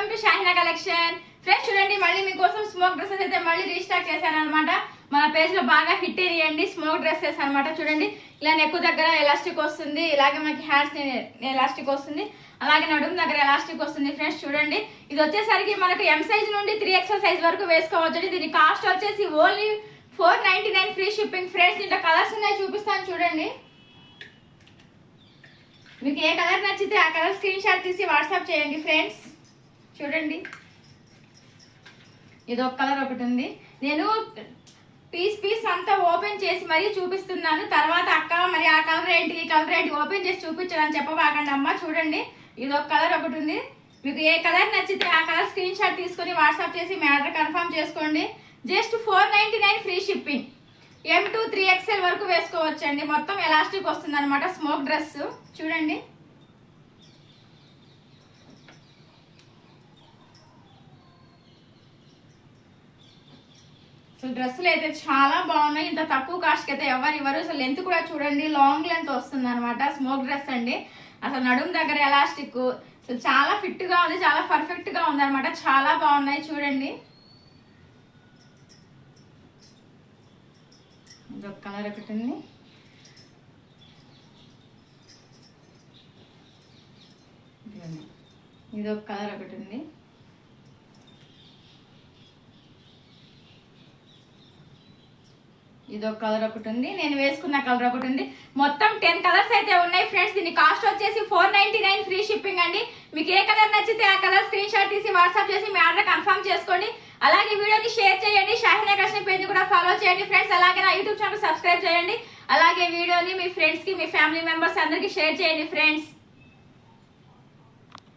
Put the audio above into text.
Welcome to Shahina collection. Friends చూడండి, మళ్ళీ మీకోసం స్మోక్ డ్రెస్సెస్ అయితే మళ్ళీ రీస్టాక్ చేశాను అనమాట. మన పేజ్ లో బాగా హిట్ అయ్యండి స్మోక్ డ్రెస్సెస్ అనమాట. చూడండి, ఇలా నెక్ దగ్గర ఎలాస్టిక్ వస్తుంది, ఇలాగే మనకి హ్యాండ్స్ ఎలాస్టిక్ వస్తుంది, అలాగే నడుము దగ్గర ఎలాస్టిక్ వస్తుంది. ఫ్రెండ్స్ చూడండి, ఇది వచ్చేసరికి మనకు ఎం సైజ్ నుండి 3XL సైజ్ వరకు వేసుకోవచ్చు. దీని కాస్ట్ వచ్చేసి ఓన్లీ 499 ఫ్రీ షిప్పింగ్. ఫ్రెండ్స్ దీంట్లో కలర్స్ ఉన్నాయి, చూపిస్తాను చూడండి. మీకు ఏ కలర్ నచ్చితే ఆ కలర్ స్క్రీన్ షాట్ తీసి వాట్సాప్ చేయండి. ఫ్రెండ్స్ చూడండి, ఇది ఒక కలర్ ఒకటి ఉంది. నేను పీస్ అంతా ఓపెన్ చేసి మరీ చూపిస్తున్నాను. తర్వాత అక్క మరి ఆ కలర్ ఏంటి ఈ కలర్ ఏంటి ఓపెన్ చేసి చూపించాలని చెప్పబాకండి అమ్మ. చూడండి, ఇది ఒక కలర్ ఒకటి ఉంది. మీకు ఏ కలర్ నచ్చితే ఆ కలర్ స్క్రీన్ షాట్ తీసుకొని వాట్సాప్ చేసి మీ ఆర్డర్ కన్ఫర్మ్ చేసుకోండి. Just 499 free shipping. M to 3XL వరకు వేసుకోవచ్చండి. మొత్తం ఎలాస్టిక్ వస్తుంది అనమాట. స్మోక్ డ్రెస్ చూడండి, అసలు డ్రెస్సులు అయితే చాలా బాగున్నాయి. ఇంత తక్కువ కాస్ట్కి అయితే ఎవరు ఇవ్వరు. అసలు లెంత్ కూడా చూడండి, లాంగ్ లెంత్ వస్తుంది అనమాట. స్మోక్ డ్రెస్ అండి. అసలు నడుము దగ్గర ఎలాస్టిక్ అసలు చాలా ఫిట్ గా ఉంది, చాలా పర్ఫెక్ట్ గా ఉంది అనమాట. చాలా బాగున్నాయి చూడండి. ఇదొక కలర్ ఒకటి ఉంది. ఇదొక కలర్ ఒకటి ఉంది. ఇదొక కలర్ ఒకటి ఉంది. నేను వేసుకున్న కలర్ ఒకటి ఉంది. మొత్తం 10 కలర్స్ అయితే ఉన్నాయి ఫ్రెండ్స్. దీని కాస్ట్ వచ్చేసి 499 ఫ్రీ షిప్పింగ్ అండి. మీకు ఏ కలర్ నచ్చితే ఆ కలర్ స్క్రీన్ షాట్ తీసి వాట్సాప్ చేసి మీ ఆర్డర్ కన్ఫర్మ్ చేసుకోండి. అలాగే వీడియోని షేర్ చేయండి. షాహినా కలెక్షన్ పేజ్ కూడా ఫాలో చేయండి ఫ్రెండ్స్. అలాగే నా యూట్యూబ్ ఛానల్ సబ్స్క్రైబ్ చేయండి. అలాగే వీడియోని మీ ఫ్రెండ్స్ కి మీ ఫ్యామిలీ మెంబర్స్ అందరికి షేర్ చేయండి ఫ్రెండ్స్.